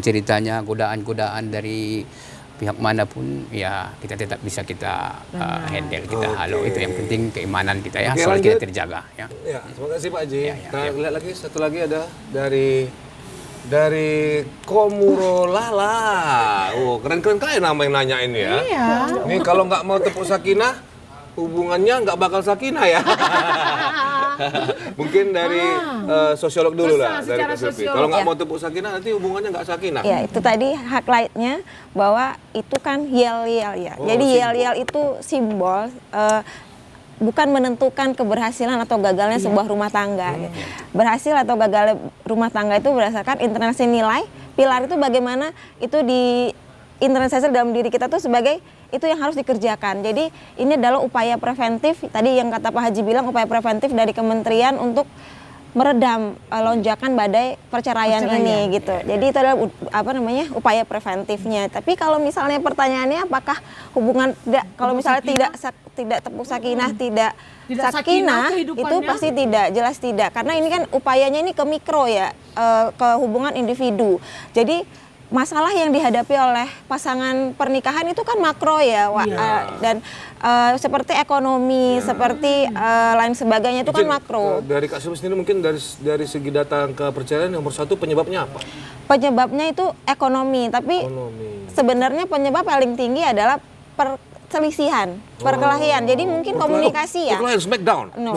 ceritanya, godaan-godaan dari pihak manapun, ya kita tetap bisa kita handle, kita halau. Itu yang penting keimanan kita ya, soal kita terjaga ya. Ya, terima kasih Pak Haji. Ya. Kita lihat lagi, satu lagi ada dari Komuro Lala. Oh, keren-keren kalian nama yang nanya ini ya. Iya. Ini kalau nggak mau tepuk sakinah, hubungannya nggak bakal sakinah ya. Mungkin dari sosiolog dulu lah, dari secara PSLP. sosiolog. Kalau nggak mau tepuk sakinah, nanti hubungannya nggak sakinah. Ya, itu tadi highlight-nya bahwa itu kan yel-yel ya. Jadi yel-yel itu simbol bukan menentukan keberhasilan atau gagalnya sebuah rumah tangga. Berhasil atau gagal rumah tangga itu berdasarkan internalisasi nilai. Pilar itu bagaimana itu di internalisasi dalam diri kita tuh sebagai itu yang harus dikerjakan. Jadi ini adalah upaya preventif. Tadi yang kata Pak Haji bilang upaya preventif dari kementerian untuk meredam lonjakan badai perceraian ini gitu. Jadi itu adalah upaya preventifnya. Tapi kalau misalnya pertanyaannya apakah hubungan kalau misalnya tidak tepuk sakinah, tidak sakinah itu pasti tidak, jelas tidak. Karena ini kan upayanya ini ke mikro ya, ke hubungan individu. Jadi masalah yang dihadapi oleh pasangan pernikahan itu kan makro ya, dan seperti ekonomi, seperti lain sebagainya itu kan makro. Dari Kak Sumi sendiri mungkin dari segi data angka perceraian nomor 1 penyebabnya apa? Penyebabnya itu ekonomi, tapi sebenarnya penyebab paling tinggi adalah perselisihan, perkelahian. Jadi mungkin komunikasi ya. Perkelahian smackdown. No.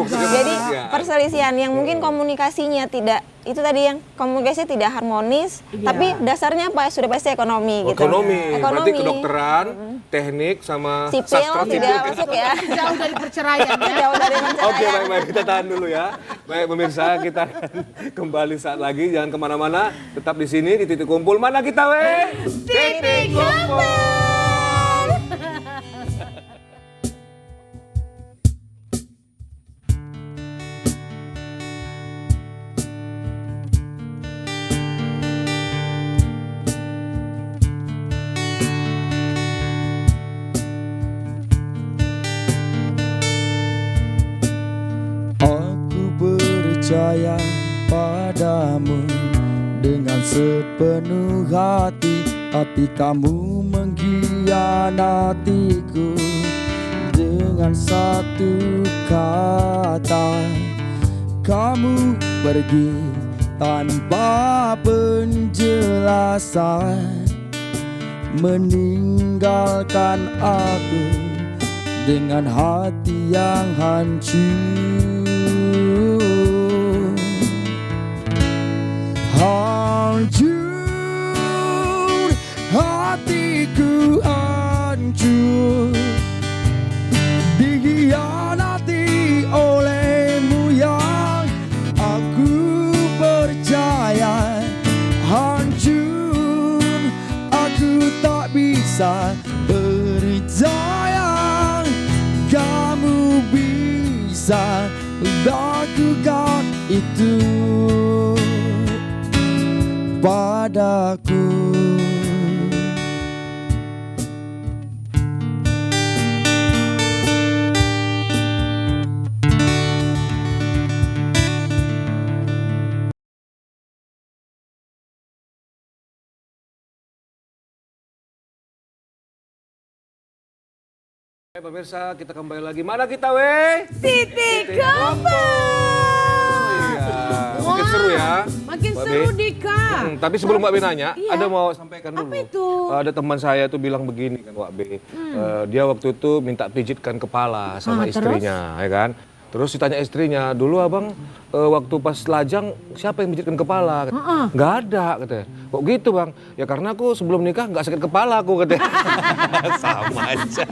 Jadi perselisihan yang mungkin komunikasinya tidak, itu tadi yang komunikasi tidak harmonis, tapi dasarnya apa? Sudah pasti ekonomi gitu. Ekonomi. Berarti kedokteran, teknik sama sipil sastra tidak masuk ya. Jauh dari perceraian ya. Jauh dari perceraian. Oke, baik, kita tahan dulu ya. Baik, pemirsa, kita akan kembali saat lagi. Jangan kemana-mana, tetap di sini di Titik Kumpul. Mana kita, weh? Titik Kumpul. Aku percaya padamu dengan sepenuh hati, tapi kamu mengkhianatiku dengan satu kata. Kamu pergi tanpa penjelasan, meninggalkan aku dengan hati yang hancur. Hancur, hatiku hancur, dikhianati olehmu yang aku percaya. Hancur, aku tak bisa percaya kamu bisa lakukan itu padaku. Pemirsa, kita kembali lagi. Mana kita, weh? Titik Kumpul. Iya. Makin seru ya. Makin Mbak seru Be. Dika. Tapi sebelum Mbak Be nanya, Iya. ada mau sampaikan dulu. Apa itu? Ada teman saya tuh bilang begini kan, Mbak Be. Dia waktu itu minta pijitkan kepala sama istrinya, ya kan? Terus ditanya istrinya, dulu abang waktu pas lajang siapa yang pijitkan kepala? Nggak ada katanya. Kok gitu bang? Ya karena aku sebelum nikah nggak sakit kepala aku katanya. Sama aja.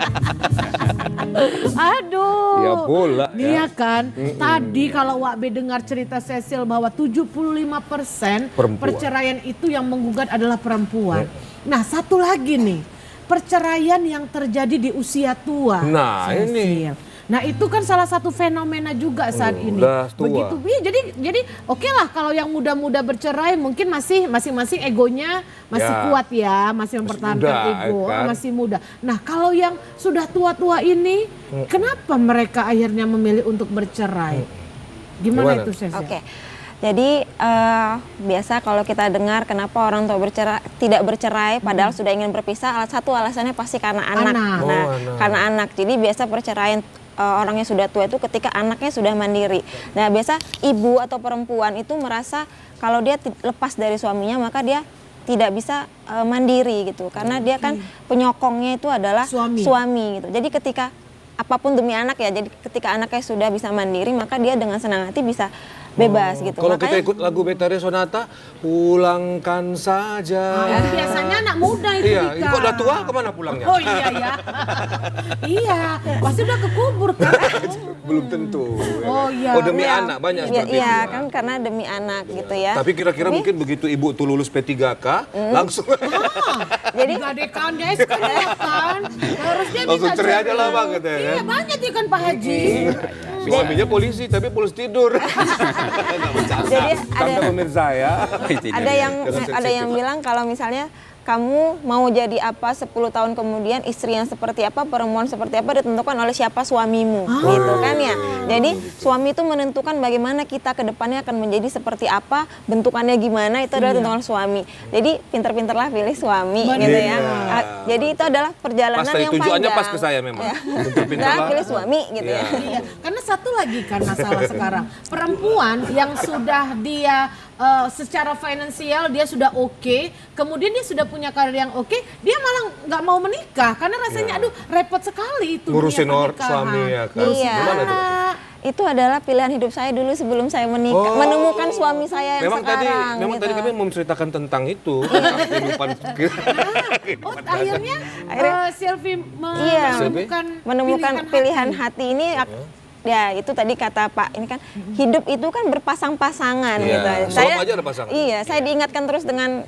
Aduh. Ya bola ya. Iya kan. Tadi kalau Wak B dengar cerita Cecil bahwa 75% Perempuan. perceraian itu yang menggugat adalah perempuan. Nah, satu lagi nih. Perceraian yang terjadi di usia tua. Nah, Cecil. ini. Nah, itu kan salah satu fenomena juga saat ini. Udah tua. Begitu. Iya, jadi oke lah kalau yang muda-muda bercerai mungkin masih masing-masing egonya masih Ya. kuat ya, masih mempertahankan muda, ego, kan? masih muda. Nah, kalau yang sudah tua-tua ini, kenapa mereka akhirnya memilih untuk bercerai? Gimana Gimana? itu, Cecil? Oke. Jadi biasa kalau kita dengar kenapa orang tua tidak bercerai padahal sudah ingin berpisah, satu alasannya pasti karena anak. Anak. Nah, anak. karena anak. Jadi biasa perceraian orang yang sudah tua itu ketika anaknya sudah mandiri. Nah, biasa ibu atau perempuan itu merasa kalau dia lepas dari suaminya maka dia tidak bisa mandiri gitu. Karena dia kan penyokongnya itu adalah suami gitu. Jadi ketika apapun demi anak ya. Jadi ketika anaknya sudah bisa mandiri maka dia dengan senang hati bisa bebas gitu. Kalau kita Makanya ikut lagu Betharia Sonata, pulangkan saja. Itu biasanya anak muda itu, Iya, Dika. kok udah tua kemana pulangnya? Oh iya ya. Iya, pasti udah kekubur kan. Belum tentu. ya Oh kan? iya. Oh demi Iya, anak banyak iya, seperti iya, itu. kan karena demi anak gitu ya. Tapi kira-kira mungkin begitu ibu tuh lulus P3K, langsung Jadi Gadekan des kan ya kan. Harusnya langsung bisa cerai aja lah cerai. bang katanya. Iya Kan? banyak ya kan Pak Haji. Suaminya polisi tapi polisi tidur. Nggak bercanda. Jadi Sampai pemirsa ya. ada yang bilang kalau misalnya kamu mau jadi apa 10 tahun kemudian, istri yang seperti apa, perempuan seperti apa ditentukan oleh siapa suamimu, gitu kan ya. Jadi suami itu menentukan bagaimana kita ke depannya akan menjadi seperti apa, bentukannya gimana, itu adalah tentukan suami. Jadi pinter-pinterlah pilih suami gitu ya. Jadi itu adalah perjalanan Pas tadi yang tujuannya panjang. pas ke saya memang. Nah, pilih suami gitu ya. Iya, karena satu lagi kan masalah sekarang, perempuan yang sudah dia secara finansial dia sudah oke, kemudian dia sudah punya karir yang oke, dia malah nggak mau menikah karena rasanya aduh repot sekali itu Ngurusin dunia suami ya kan. Iya. Gimana tuh? Itu adalah pilihan hidup saya dulu sebelum saya menikah, menemukan suami saya yang Memang sekarang. tadi gitu. kami mau menceritakan tentang itu, tentang kehidupan. Oh, akhirnya Sylvie Iya. menemukan pilihan hati ini. Ya itu tadi kata Pak, ini kan hidup itu kan berpasang-pasangan Iya. gitu. Sob aja ada pasangan. Iya, saya diingatkan terus dengan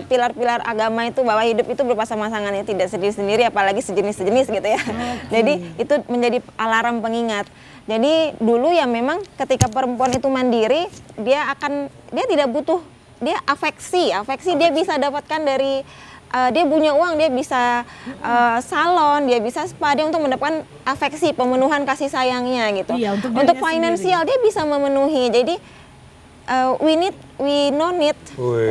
pilar-pilar agama itu bahwa hidup itu berpasang-pasangan ya, tidak sendiri-sendiri apalagi sejenis-sejenis gitu ya. Jadi itu menjadi alarm pengingat. Jadi dulu ya memang ketika perempuan itu mandiri, dia tidak butuh, dia afeksi dia bisa dapatkan dari dia punya uang, dia bisa salon, dia bisa spa, dia untuk mendapatkan afeksi, pemenuhan kasih sayangnya gitu. Iya, untuk untuk dirinya finansial dia bisa memenuhi. Jadi we no need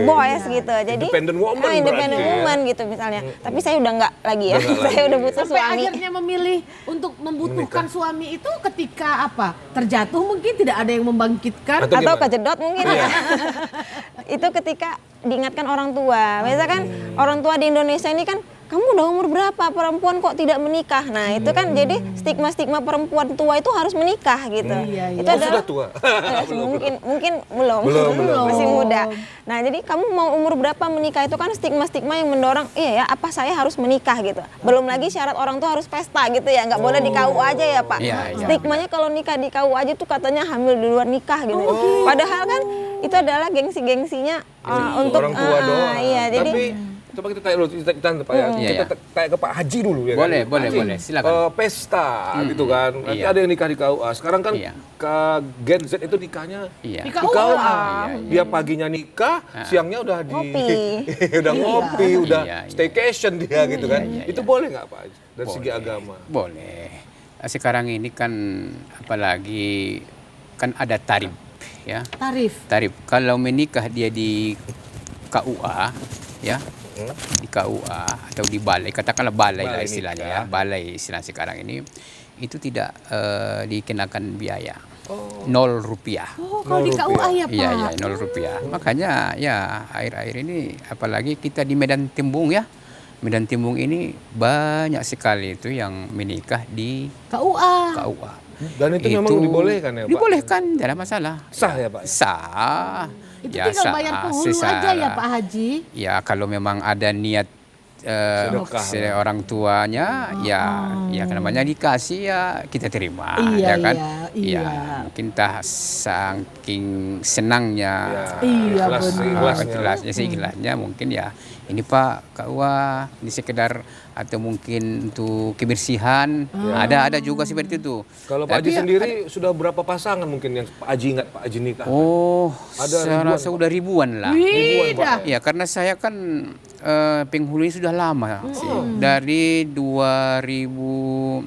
boys gitu. Jadi Independent woman independent berarti ya. woman gitu misalnya. Tapi saya udah nggak lagi ya. Saya udah butuh sampai suami. akhirnya memilih untuk membutuhkan suami itu ketika apa? Terjatuh mungkin tidak ada yang membangkitkan. Atau Atau gimana? kejedot mungkin ya. Itu ketika diingatkan orang tua. Biasa kan orang tua di Indonesia ini kan, kamu udah umur berapa, perempuan kok tidak menikah? Nah itu kan jadi stigma-stigma perempuan tua itu harus menikah gitu. Iya, iya. Itu Sudah tua. mungkin belum. Belum. Masih muda. Nah jadi kamu mau umur berapa menikah itu kan stigma-stigma yang mendorong, iya ya apa saya harus menikah gitu. Belum lagi syarat orang tua harus pesta gitu ya, nggak boleh di KUA aja ya Pak. Iya, iya. Stigmanya kalau nikah di KUA aja tuh katanya hamil di luar nikah gitu. Padahal kan itu adalah gengsi-gengsinya untuk orang tua doang. Iya, jadi Tapi coba kita tanya dulu, kita Pak ya. Iya, Kita iya. tanya ke Pak Haji dulu ya. Boleh, kan? boleh, Haji, boleh. Silakan. Pesta gitu kan. Nanti Iya. ada yang nikah di KUA. Sekarang kan Iya. ke Gen Z itu nikahnya Iya. Di di KUA. KUA. Iya, Dia paginya nikah, siangnya udah Ngopi. udah ngopi, udah Iya, iya. staycation dia gitu kan. iya, Itu iya. boleh nggak Pak Haji? Dari segi Boleh, agama. Boleh. Sekarang ini kan apalagi kan ada tarif ya. Tarif. Kalau menikah dia di KUA ya. Di KUA atau di balai, katakanlah balai lah Balai istilahnya nikah. ya. Balai istilah sekarang ini itu tidak dikenakan biaya. 0 rupiah. Oh, kalau di KUA ya Pak. Iya, iya, 0 rupiah. Makanya ya akhir-akhir ini apalagi kita di Medan Timbung ya. Medan Timbung ini banyak sekali itu yang menikah di KUA. KUA. Dan itu memang dibolehkan ya Pak? Dibolehkan, tidak ada masalah. Sah ya Pak? Sah. Itu Ya, tinggal sah, bayar penghulu aja secara- ya Pak Haji. Ya kalau memang ada niat Sedekah. orang tuanya ya namanya dikasih ya kita terima Iya, ya kan. iya. Ya, mungkin tah saking senangnya Iya, benar. ikhlasnya seikhlasnya mungkin ya ini Pak KUA ini sekedar atau mungkin untuk kebersihan ada juga seperti itu. Kalau Pak Haji Tapi ya, sendiri sudah berapa pasangan mungkin yang Pak Haji ingat Pak Haji nikah? Oh, Ada saya ribuan, rasa udah ribuan lah. Ribuan, Pak. Ya karena saya kan penghulu ini sudah lama sih. Dari 2012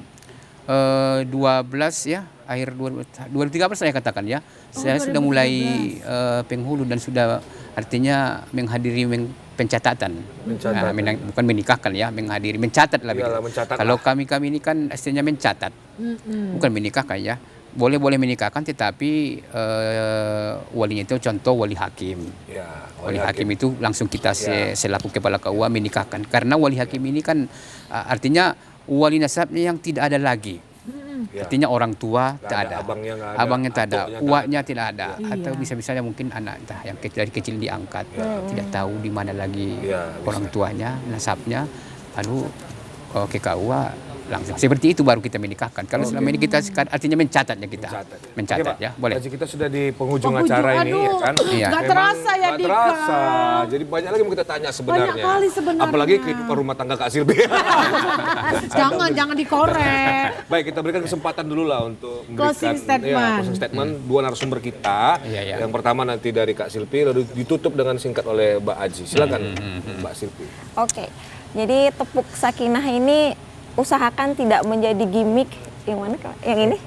ya, akhir 2013 saya katakan ya. Saya sudah mulai penghulu dan sudah artinya menghadiri pencatatan. Pencatatan. Nah, bukan menikahkan ya, menghadiri mencatat lah. Iyalah, begitu. mencatat Kalau lah. kami ini kan istilahnya mencatat. Bukan menikahkan ya. Boleh menikahkan tetapi walinya itu contoh wali hakim. Ya, Wali hakim itu langsung kita selaku kepala KUA menikahkan. Karena wali hakim ini kan artinya wali nasabnya yang tidak ada lagi. Ya. Artinya orang tua Nggak tak ada, ada. abangnya nggak ada, Abangnya tak ada, atuknya tak uaknya tidak ada. Atau bisa-bisanya mungkin anak entah yang dari kecil diangkat. Tidak tahu di mana lagi Ya, orang tuanya, nasabnya. Lalu ke KUA langsung. Seperti itu baru kita menikahkan. Kalau selama ini kita artinya mencatatnya kita. Mencatat Oke, ya, boleh. Pak Haji, kita sudah di penghujung acara ini ya kan. Iya. Gak Memang terasa ya nggak Dika. terasa. Jadi banyak lagi yang kita tanya sebenarnya. Banyak kali sebenarnya. Apalagi kehidupan rumah tangga Kak Silvi. Jangan dikorek. Baik, kita berikan kesempatan dulu lah untuk memberikan Closing statement. closing statement dua narasumber kita. Iya. Yang pertama nanti dari Kak Silvi, lalu ditutup dengan singkat oleh Mbak Haji. Silakan Mbak Silvi. Oke, jadi tepuk sakinah ini usahakan tidak menjadi gimmick. Yang mana Kak? Yang ini?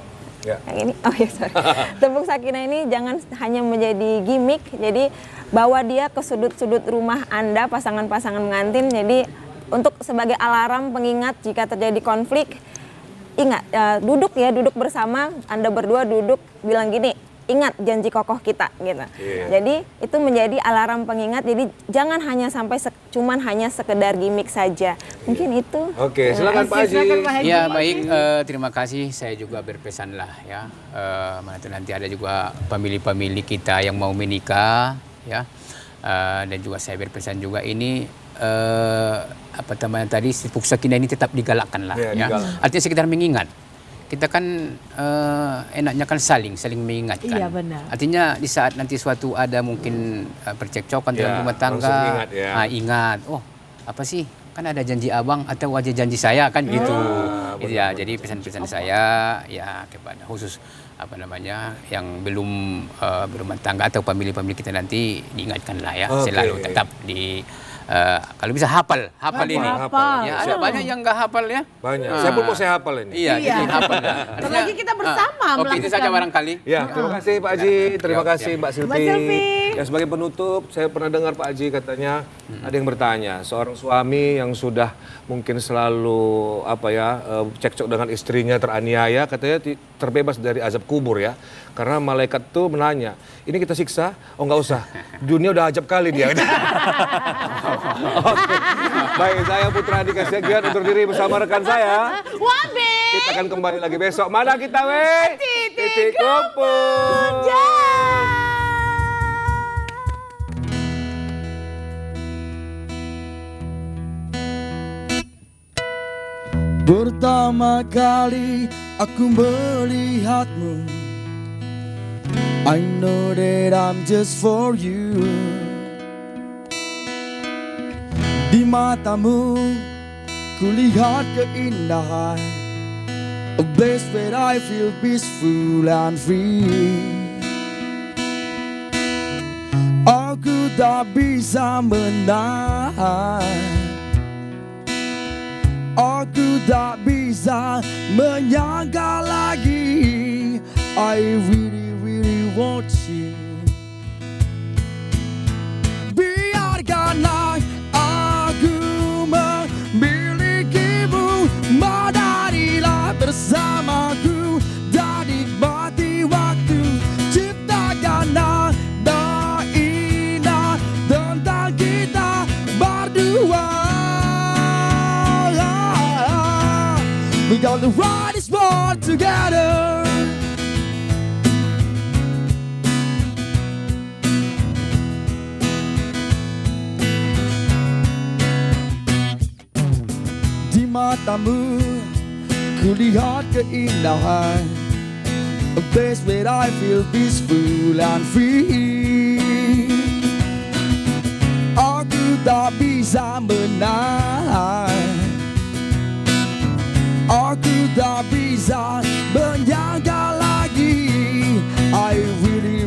Ya. Yang ini? Oh ya, sorry. Tepuk sakinah ini jangan hanya menjadi gimmick, jadi bawa dia ke sudut-sudut rumah Anda, pasangan-pasangan pengantin. Jadi untuk sebagai alarm pengingat jika terjadi konflik, ingat, duduk bersama, Anda berdua duduk, bilang gini, ingat janji kokoh kita gitu. Jadi itu menjadi alarm pengingat. Jadi jangan hanya sampai cuman hanya sekedar gimmick saja. Mungkin itu. Oke, silakan Pak Haji. Silakan Pak Haji. Ya baik, terima kasih. Saya juga berpesan lah ya. Nanti ada juga family kita yang mau menikah ya. Dan juga saya berpesan juga ini apa namanya tadi, tepuk sakinah ini tetap digalakkan lah ya. Artinya sekedar mengingat. Kita kan enaknya kan saling mengingatkan. Iya, benar. Artinya di saat nanti suatu ada mungkin percekcokan dalam rumah tangga, langsung ingat ya. Ingat, oh apa sih, kan ada janji abang atau wajah janji saya kan gitu. Gitu ya. Jadi pesan-pesan saya ya kepada khusus apa namanya yang belum berumah tangga atau family kita nanti diingatkan lah ya, selalu tetap di kalau bisa hafal ini. Hafal. Ya, ada banyak yang nggak hafal ya. Banyak. Saya pun mau saya hafal ini. Iya, jadi hafal ya. Apalagi kita bersama Oke, itu saja barangkali. Ya, terima kasih Pak Haji, terima kasih Mbak Mbak Silvi. Silvi. Ya, sebagai penutup, saya pernah dengar Pak Haji katanya ada yang bertanya, seorang suami yang sudah mungkin selalu cekcok dengan istrinya, teraniaya, katanya terbebas dari azab kubur ya. Karena malaikat tuh menanya, ini kita siksa? Oh nggak usah, dunia udah azab kali dia. Oke. Baik, saya Putra Andika Siagian undur diri bersama rekan saya. Wabe. Kita akan kembali lagi besok. Mana kita, weh? Titik kumpul. Pertama kali aku melihatmu, I know that I'm just for you. Di matamu kulihat keindahan, a place where I feel peaceful and free. Aku tak bisa menahan, aku tak bisa menyangka lagi. I really want you. Biarkanlah aku memilikimu, madarilah bersamaku dan nikmati waktu. Ciptakan nada indah tentang kita berdua. We gonna ride this world together. Di matamu kulihat keindahan, a place where I feel peaceful and free. Aku tak bisa menahan, aku tak bisa menyangka lagi. I really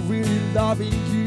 loving you.